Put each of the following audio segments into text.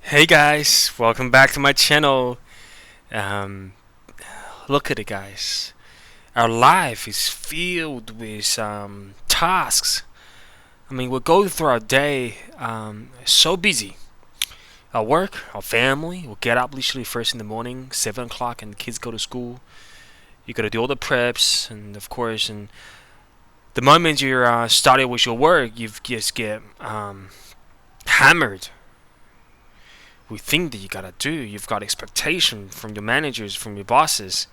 Hey guys, welcome back to my channel. Um, Look at it, guys. Our life is filled with tasks. I mean, we're going through our day so busy. Our work, our family. We'll get up literally first in the morning, 7 o'clock, and the kids go to school. You gotta do all the preps, and of course, and the moment you're started with your work, you just get hammered with things that you gotta do. You've got expectation from your managers, from your bosses.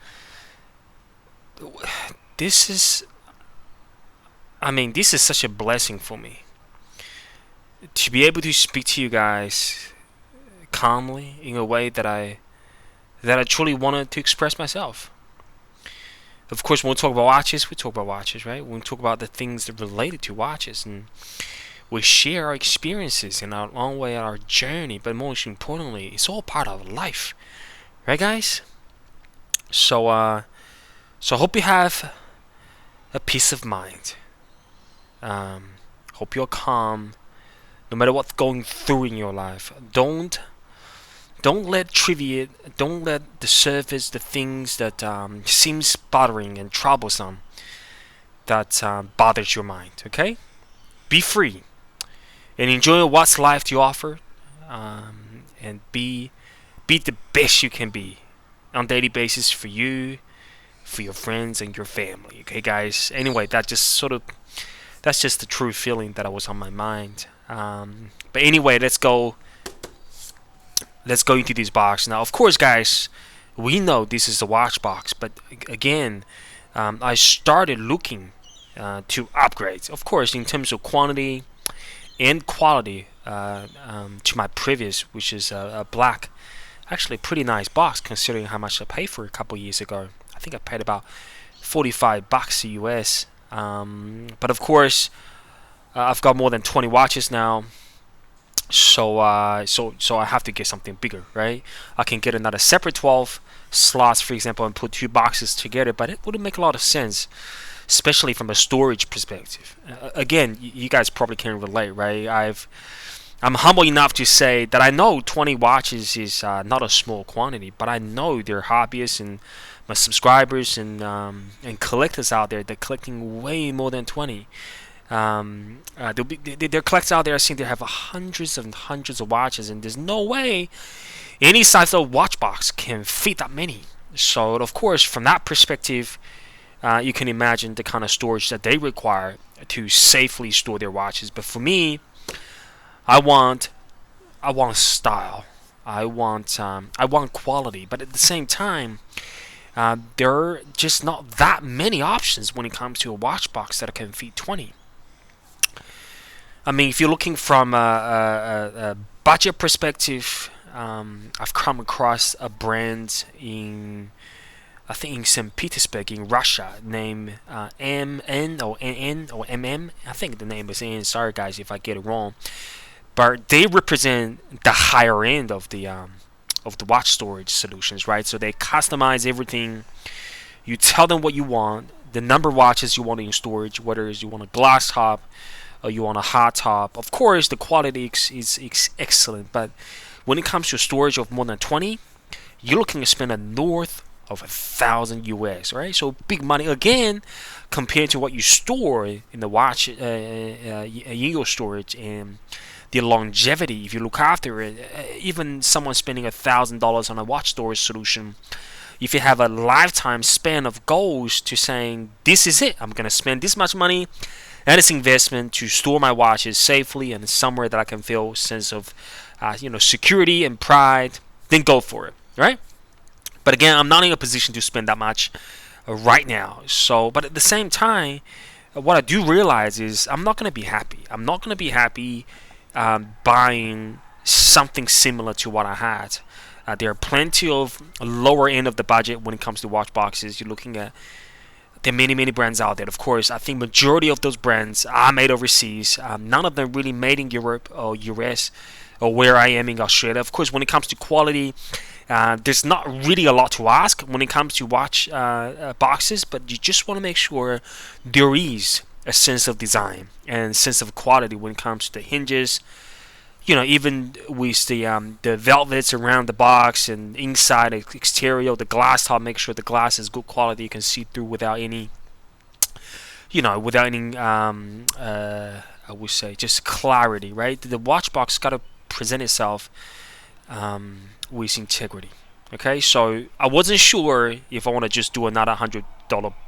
This is, this is such a blessing for me to be able to speak to you guys calmly in a way that I truly wanted to express myself. Of course, when we talk about watches, we talk about watches, right? When we talk about the things that related to watches, and we share our experiences and our long way, our journey. But most importantly, it's all part of life, right, guys? So, so I hope you have a peace of mind. Hope you're calm, no matter what's going through in your life. Don't let trivia, don't let the surface, the things that seems bothering and troublesome, that bothers your mind. Okay, be free and enjoy what's life to offer, and be the best you can be on a daily basis for you, for your friends and your family. Okay, guys. Anyway, that's just the true feeling that was on my mind. But anyway, let's go. Let's go into this box now. Of course, guys, we know this is a watch box, but again, I started looking to upgrade. Of course, in terms of quantity and quality, to my previous, which is a black, actually pretty nice box considering how much I paid for it a couple years ago. I think I paid about $45 US. But of course, I've got more than 20 watches now, so I have to get something bigger, right? I can get another separate 12 slots, for example, and put two boxes together, but it wouldn't make a lot of sense, especially from a storage perspective. Again, you guys probably can relate, right? I'm humble enough to say that I know 20 watches is not a small quantity, but I know there are hobbyists and my subscribers and collectors out there that are collecting way more than 20. There are collectors out there I think they have hundreds and hundreds of watches, and there's no way any size of watch box can fit that many. So of course, from that perspective, you can imagine the kind of storage that they require to safely store their watches. But for me, I want style. I want quality. But at the same time, there are just not that many options when it comes to a watch box that can fit 20. I mean, if you're looking from a budget perspective, I've come across a brand I think in St. Petersburg in Russia named MN or NN or MM. I think the name is N. Sorry guys if I get it wrong. But they represent the higher end of the watch storage solutions, right? So they customize everything. You tell them what you want, the number of watches you want in storage, whether you want a glass top or you want a hot top. Of course, the quality is excellent, but when it comes to storage of more than 20, you're looking to spend a north of 1,000 US, right? So big money again compared to what you store in the watch, your storage, and the longevity. If you look after it, even someone spending $1,000 on a watch storage solution, if you have a lifetime span of goals to saying this is it, I'm gonna spend this much money and this investment to store my watches safely and somewhere that I can feel a sense of security and pride, then go for it, right? But again, I'm not in a position to spend that much right now. So, but at the same time, what I do realize is I'm not going to be happy. I'm not going to be happy buying something similar to what I had. There are plenty of lower end of the budget when it comes to watch boxes. You're looking at there are many brands out there. Of course, I think majority of those brands are made overseas. None of them really made in Europe or US or where I am in Australia. Of course, when it comes to quality, there's not really a lot to ask when it comes to watch boxes, but you just want to make sure there is a sense of design and sense of quality when it comes to the hinges, even with the velvets around the box and inside the exterior, the glass top, make sure the glass is good quality, you can see through without any, without any I would say just clarity, right? The watch box got to present itself with integrity. Okay, so I wasn't sure if I want to just do another $100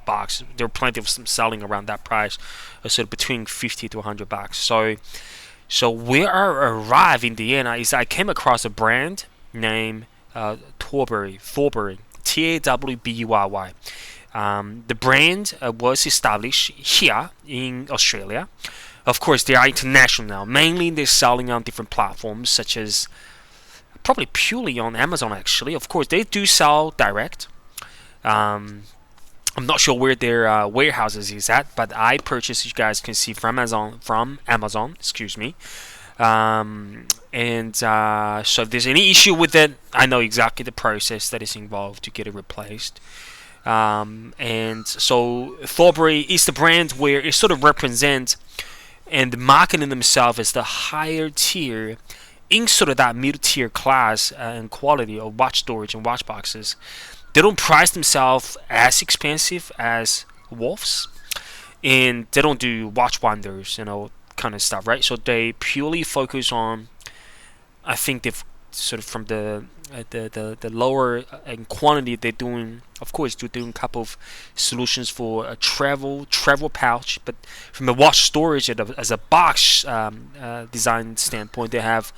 box. There are plenty of some selling around that price, so between 50 to $100. So where I arrived in the end is I came across a brand named Tawbury, Tawbury. The brand was established here in Australia. Of course, they are international now. Mainly, they're selling on different platforms, such as probably purely on Amazon. Actually, of course, they do sell direct. I'm not sure where their warehouses is at, but I purchased, you guys can see, from Amazon. Excuse me. So if there's any issue with it, I know exactly the process that is involved to get it replaced. And so Tawbury is the brand where it sort of represents and marketing themselves as the higher tier in sort of that mid-tier class and quality of watch storage and watch boxes. They don't price themselves as expensive as Wolves, and they don't do watch wonders, kind of stuff, right? So they purely focus on, I think they've sort of from the lower in quantity they're doing. Of course, they're doing a couple of solutions for a travel pouch, but from a watch storage as a box design standpoint, they have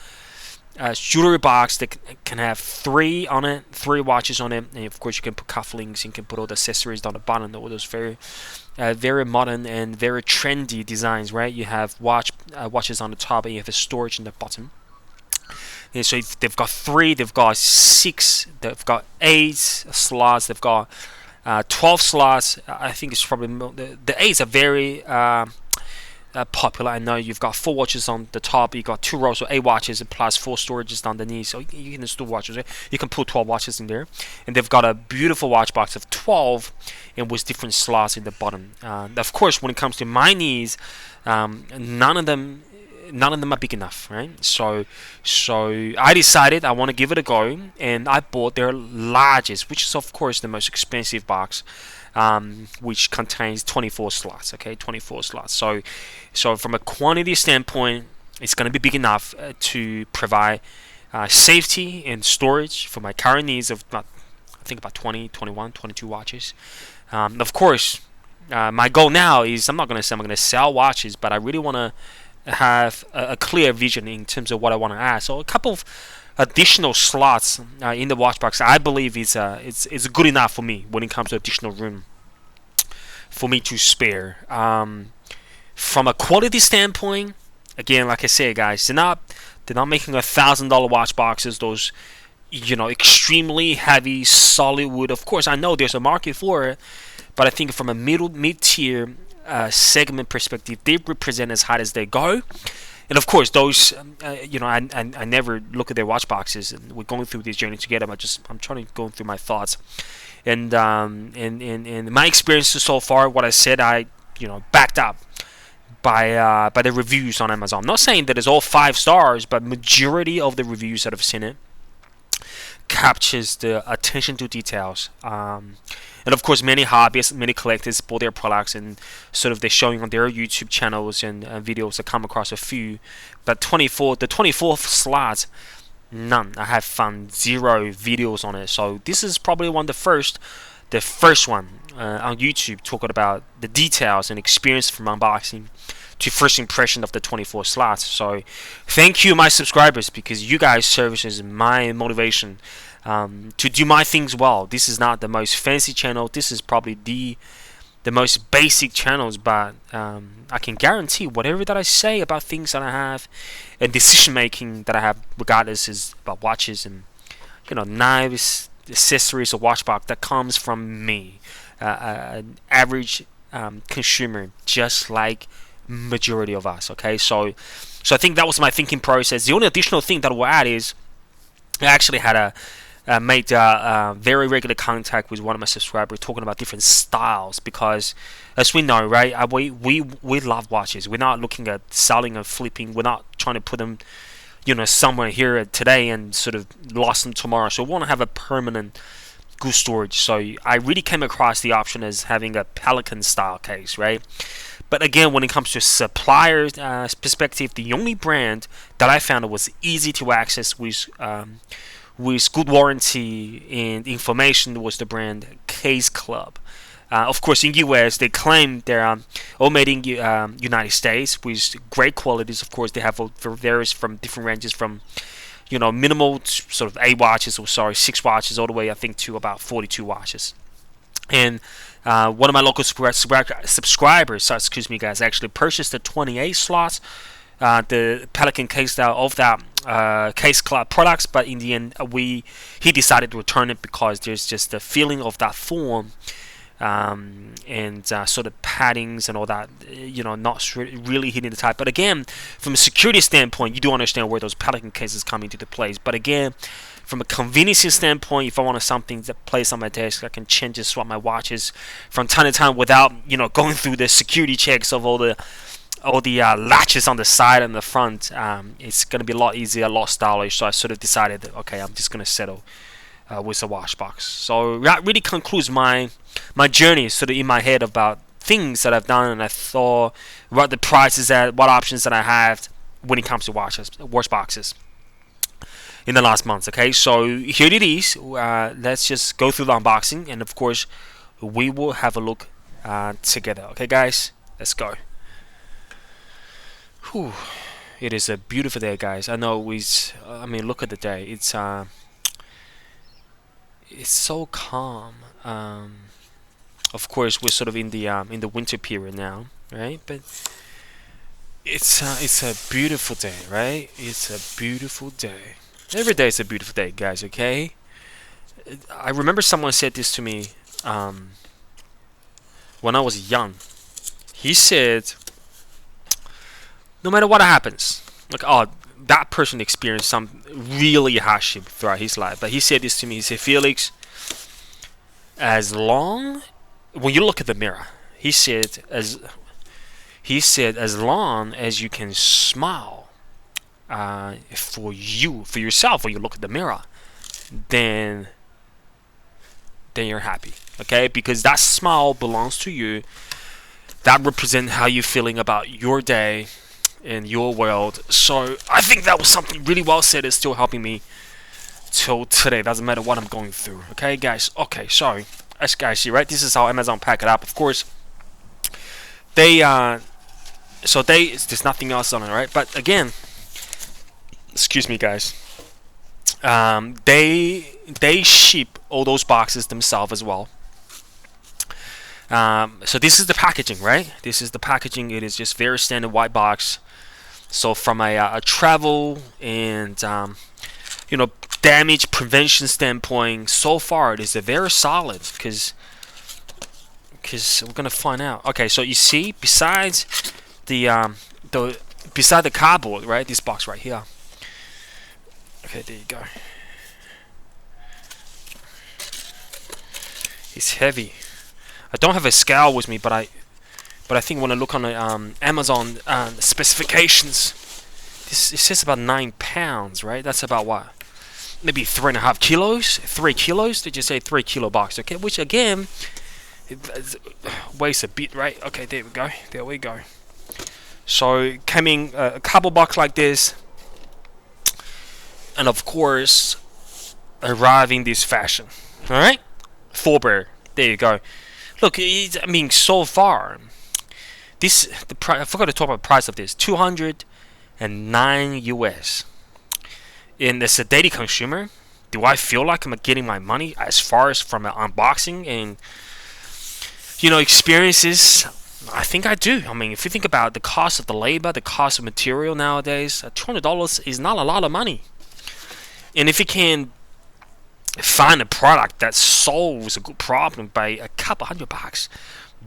a jewelry box that can have three watches on it, and of course you can put cufflinks, you can put all the accessories down the bottom. All those very modern and very trendy designs, right? You have watches on the top, and you have the storage in the bottom. And so if they've got 3, they've got 6, they've got 8 slots, they've got 12 slots. I think it's probably the 8s are very popular. I know you've got 4 watches on the top, you got 2 rows of 8 watches and plus 4 storages underneath, so you can store watches, right? You can put 12 watches in there, and they've got a beautiful watch box of 12 and with different slots in the bottom. Of course, when it comes to my needs, none of them are big enough, right? So I decided I want to give it a go, and I bought their largest, which is of course the most expensive box, which contains 24 slots. Okay, 24 slots. So from a quantity standpoint, it's going to be big enough to provide safety and storage for my current needs of about 20, 21, 22 watches. Of course, my goal now is, I'm not going to say I'm going to sell watches, but I really want to have a clear vision in terms of what I want to add. So a couple of additional slots in the watch box, I believe it's good enough for me when it comes to additional room for me to spare. From a quality standpoint, again, like I said, guys, they're not making $1,000 watch boxes. Those extremely heavy solid wood. Of course, I know there's a market for it, but I think from a mid-tier segment perspective, they represent as high as they go. And of course, those I never look at their watch boxes, and we're going through this journey together. I'm trying to go through my thoughts, and my experiences so far. What I said, I backed up by the reviews on Amazon. I'm not saying that it's all 5 stars, but majority of the reviews that I've seen it captures the attention to details. And of course, many hobbyists, many collectors bought their products, and sort of they're showing on their YouTube channels and videos. I come across a few, but the 24 slots, none. I have found 0 videos on it. So this is probably the first one on YouTube talking about the details and experience from unboxing to first impression of the 24 slots. So thank you, my subscribers, because you guys serve as my motivation to do my things well. This is not the most fancy channel. This is probably the most basic channels, but I can guarantee whatever that I say about things that I have and decision making that I have, regardless is about watches and knives, accessories, or watch box, that comes from me, an average consumer, just like majority of us. Okay, so I think that was my thinking process. The only additional thing that I will add is I actually had made very regular contact with one of my subscribers talking about different styles, because as we know, right, we love watches. We're not looking at selling and flipping. We're not trying to put them somewhere here today and sort of lost them tomorrow. So we want to have a permanent good storage. So I really came across the option as having a Pelican style case, right? But again, when it comes to supplier perspective, the only brand that I found was easy to access with good warranty and information was the brand Case Club. Of course, in US, they claim they're all made in United States with great qualities. Of course, they have various from different ranges from minimal sort of 8 watches, or sorry, 6 watches, all the way I think to about 42 watches. And one of my local subscribers, excuse me, guys, actually purchased the 28 slots, the Pelican case style of that Case Club products, but in the end, he decided to return it because there's just the feeling of that form. And sort of paddings and all that, not really hitting the type. But again, from a security standpoint, you do understand where those Pelican cases come into the place. But again, from a convenience standpoint, if I want something to place on my desk, I can change and swap my watches from time to time without going through the security checks of all the latches on the side and the front. It's going to be a lot easier, a lot stylish. So I sort of decided that, okay, I'm just going to settle with a wash box. So that really concludes my journey sort of in my head about things that I've done, and I thought what the prices at, what options that I have when it comes to wash boxes in the last months. Okay, so here it is. Let's just go through the unboxing, and of course we will have a look together. Okay guys, let's go. Whew. It is a beautiful day, guys. I know I mean, look at the day. It's so calm. Of course, we're sort of in the winter period now, right? But it's a beautiful day, right? It's a beautiful day. Every day is a beautiful day, guys. Okay. I remember someone said this to me when I was young. He said, no matter what happens, like, oh, that person experienced some really hardship throughout his life, but he said this to me. He said, Felix, when you look at the mirror, he said, as long as you can smile for yourself when you look at the mirror, then you're happy. Okay, because that smile belongs to you. That represents how you're feeling about your day in your world. So I think that was something really well said. It's still helping me till today. Doesn't matter what I'm going through. Okay guys, okay, sorry, as guys see, right, this is how Amazon pack it up. Of course there's nothing else on it, right? But again, excuse me guys, they ship all those boxes themselves as well. So this is the packaging, right? This is the packaging. It is just very standard white box. So from a travel and damage prevention standpoint, so far it is a very solid, because we're gonna find out. Okay, so you see, besides beside the cardboard, right? This box right here. Okay, there you go. It's heavy. I don't have a scale with me, but I think when I look on the Amazon specifications, it says about 9 pounds, right? That's about what? Maybe 3.5 kilos? 3 kilos? Did you say 3 kilo box? Okay, which again, it weighs a bit, right? Okay, there we go. There we go. So coming a cardboard box like this, and of course, arrive in this fashion. All right, Tawbury. There you go. Look, I mean, so far, I forgot to talk about the price of this. $209 US. And as a daily consumer, do I feel like I'm getting my money as far as from an unboxing and experiences? I think I do. I mean, if you think about the cost of the labor, the cost of material nowadays, $200 is not a lot of money. And if you can find a product that solves a good problem by a couple $100,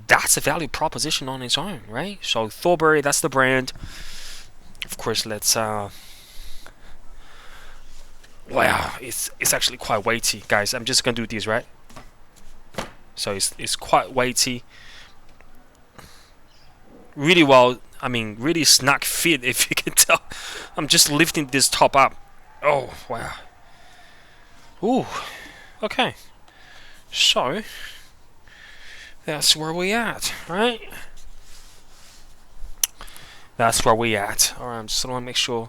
that's a value proposition on its own, right? So Tawbury, that's the brand. Of course, let's wow, it's actually quite weighty, guys. I'm just gonna do this, right? So it's quite weighty, really well I mean, really snug fit, if you can tell. I'm just lifting this top up. Oh, wow. Ooh, okay. So, that's where we at, right? That's where we at. Alright, I'm just want to make sure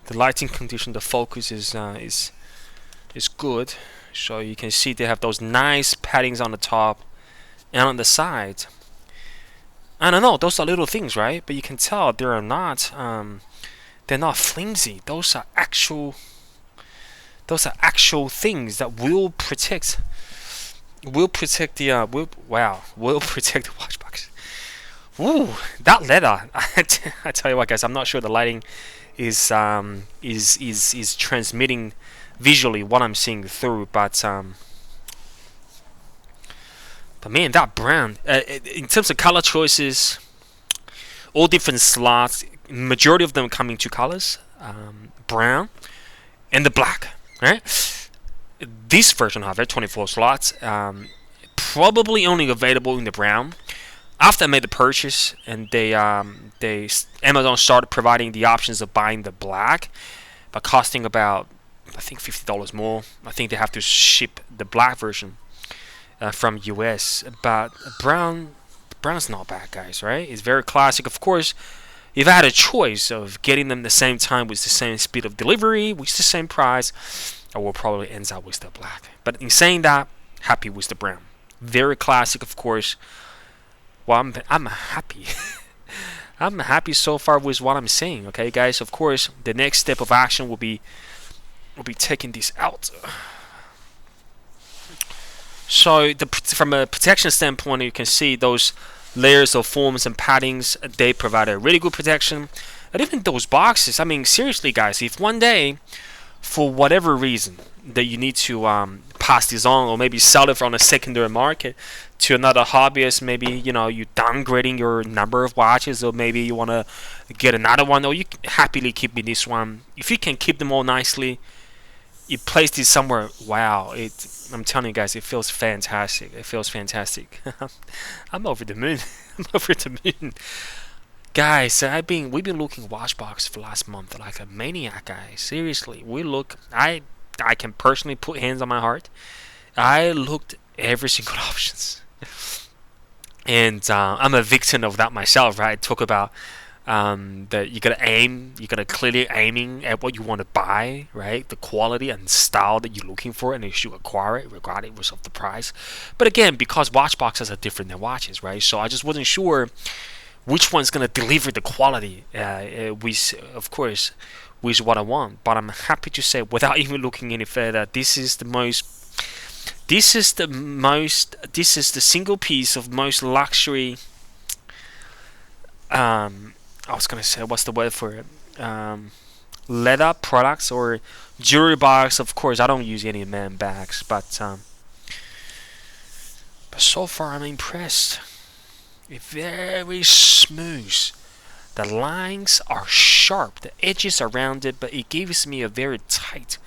the lighting condition, the focus is good. So you can see they have those nice paddings on the top and on the side. I don't know, those are little things, right? But you can tell they're not flimsy. Those are actual things that will protect the will protect the watch box. Ooh, that leather! I tell you what, guys, I'm not sure the lighting is transmitting visually what I'm seeing through, but man, that brown. In terms of color choices, all different slots. Majority of them come in two colors: brown and the black. Right. This version, however, 24 slots, probably only available in the brown. After I made the purchase, and Amazon started providing the options of buying the black, but costing about, I think, $50 more. I think they have to ship the black version from US, but brown's not bad, guys. Right? It's very classic. Of course, if I had a choice of getting them the same time with the same speed of delivery, with the same price, I will probably end up with the black. But in saying that, happy with the brown. Very classic, of course. Well, I'm happy. I'm happy so far with what I'm saying. Okay, guys. Of course, the next step of action will be taking this out. So from a protection standpoint, you can see those layers of foams and paddings. They provide a really good protection. And even those boxes. I mean, seriously, guys. If one day, for whatever reason, that you need to pass this on, or maybe sell it from a secondary market to another hobbyist, maybe you're downgrading your number of watches, or maybe you want to get another one, or you happily keeping this one. If you can keep them all nicely, you place this somewhere. Wow, I'm telling you guys, it feels fantastic. It feels fantastic. I'm over the moon. I'm over the moon. Guys, we've been looking watch box for last month like a maniac, guys. Seriously, I can personally put hands on my heart. I looked every single options, and I'm a victim of that myself, right? Talk about that you gotta clearly aiming at what you want to buy, right? The quality and style that you're looking for, and you should acquire it regardless of the price. But again, because watch boxes are different than watches, right? So I just wasn't sure which one's gonna deliver the quality, of course, with what I want. But I'm happy to say, without even looking any further, this is the single piece of most luxury. I was gonna say, what's the word for it? Leather products or jewelry box. Of course, I don't use any man bags, but so far I'm impressed. It's very smooth. The lines are sharp. The edges are rounded, but it gives me a very tight.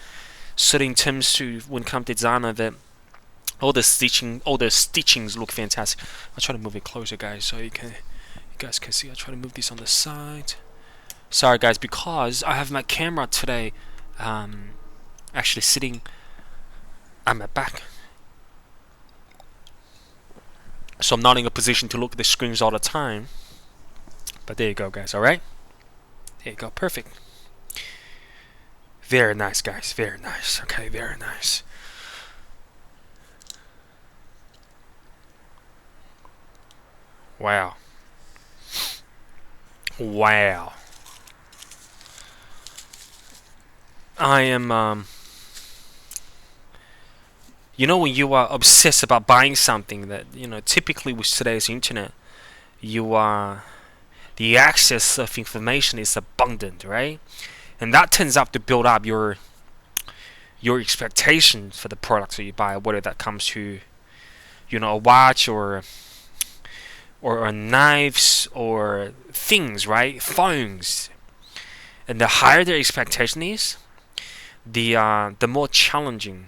So in terms to when it comes to design of it, all the stitchings look fantastic. I'll try to move it closer, guys, so you guys can see. I'll try to move this on the side. Sorry, guys, because I have my camera today actually sitting at my back. So I'm not in a position to look at the screens all the time. But there you go, guys. Alright? There you go. Perfect. Very nice, guys. Very nice. Okay, very nice. Wow. Wow. I am when you are obsessed about buying something that, typically with today's internet, the access of information is abundant, right? And that tends up to build up your expectations for the products that you buy, whether that comes to, a watch or knives or things, right? Phones. And the higher their expectation is, the more challenging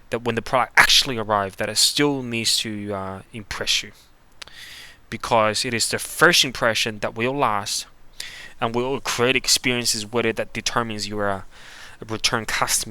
that when the product actually arrives, that it still needs to impress you. because it is the first impression that will last and will create experiences with it that determines you are a return customer.